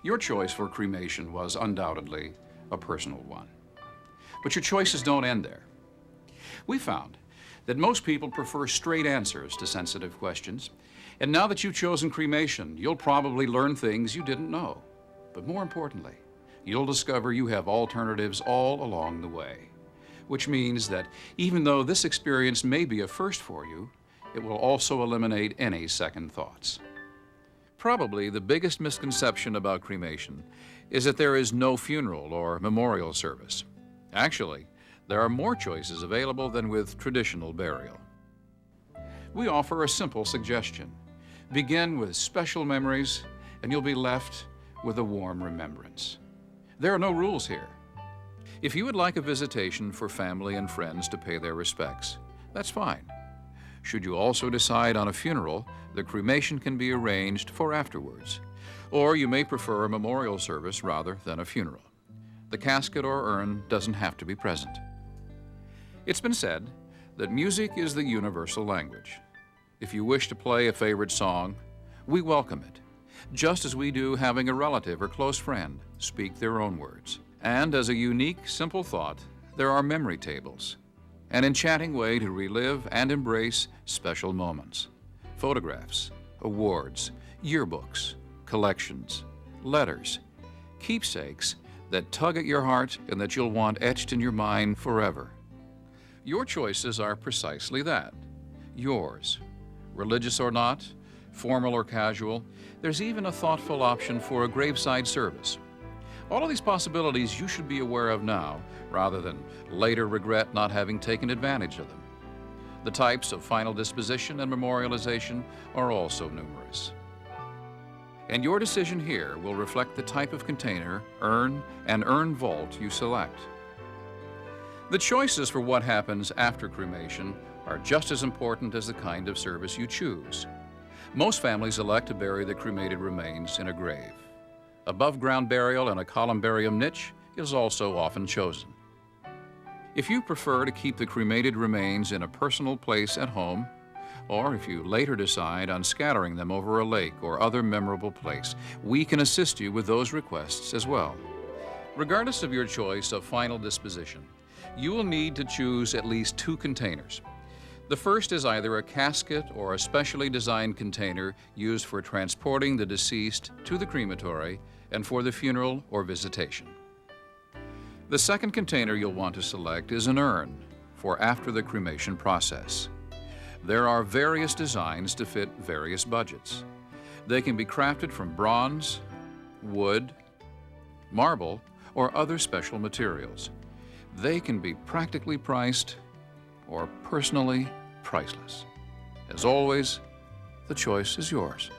Your choice for cremation was undoubtedly a personal one. But your choices don't end there. We found that most people prefer straight answers to sensitive questions, and now that you've chosen cremation, you'll probably learn things you didn't know. But more importantly, you'll discover you have alternatives all along the way, which means that even though this experience may be a first for you, it will also eliminate any second thoughts. Probably the biggest misconception about cremation is that there is no funeral or memorial service. Actually, there are more choices available than with traditional burial. We offer a simple suggestion. Begin with special memories, and you'll be left with a warm remembrance. There are no rules here. If you would like a visitation for family and friends to pay their respects, that's fine. Should you also decide on a funeral, the cremation can be arranged for afterwards. Or you may prefer a memorial service rather than a funeral. The casket or urn doesn't have to be present. It's been said that music is the universal language. If you wish to play a favorite song, we welcome it, just as we do having a relative or close friend speak their own words. And as a unique, simple thought, there are memory tables, an enchanting way to relive and embrace special moments. Photographs, awards, yearbooks, collections, letters, keepsakes that tug at your heart and that you'll want etched in your mind forever. Your choices are precisely that, yours. Religious or not, formal or casual, there's even a thoughtful option for a graveside service. All of these possibilities you should be aware of now, rather than later regret not having taken advantage of them. The types of final disposition and memorialization are also numerous. And your decision here will reflect the type of container, urn, and urn vault you select. The choices for what happens after cremation are just as important as the kind of service you choose. Most families elect to bury the cremated remains in a grave. Above-ground burial in a columbarium niche is also often chosen. If you prefer to keep the cremated remains in a personal place at home, or if you later decide on scattering them over a lake or other memorable place, we can assist you with those requests as well. Regardless of your choice of final disposition, you will need to choose at least 2 containers. The first is either a casket or a specially designed container used for transporting the deceased to the crematory and for the funeral or visitation. The second container you'll want to select is an urn for after the cremation process. There are various designs to fit various budgets. They can be crafted from bronze, wood, marble, or other special materials. They can be practically priced or personally priceless. As always, the choice is yours.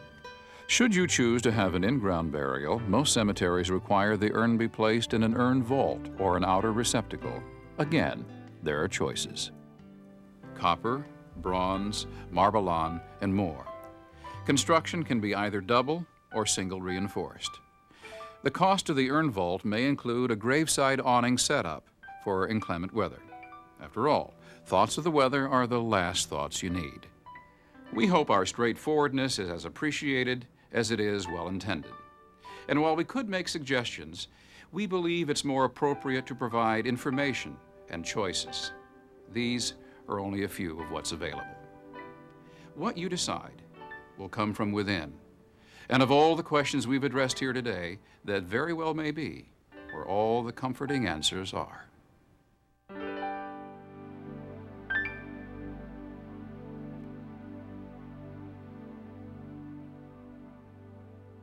Should you choose to have an in-ground burial, most cemeteries require the urn be placed in an urn vault or an outer receptacle. Again, there are choices: copper, bronze, marbleon, and more. Construction can be either double or single reinforced. The cost of the urn vault may include a graveside awning setup for inclement weather. After all, thoughts of the weather are the last thoughts you need. We hope our straightforwardness is as appreciated as it is well intended. And while we could make suggestions, we believe it's more appropriate to provide information and choices. These are only a few of what's available. What you decide will come from within. And of all the questions we've addressed here today, that very well may be where all the comforting answers are.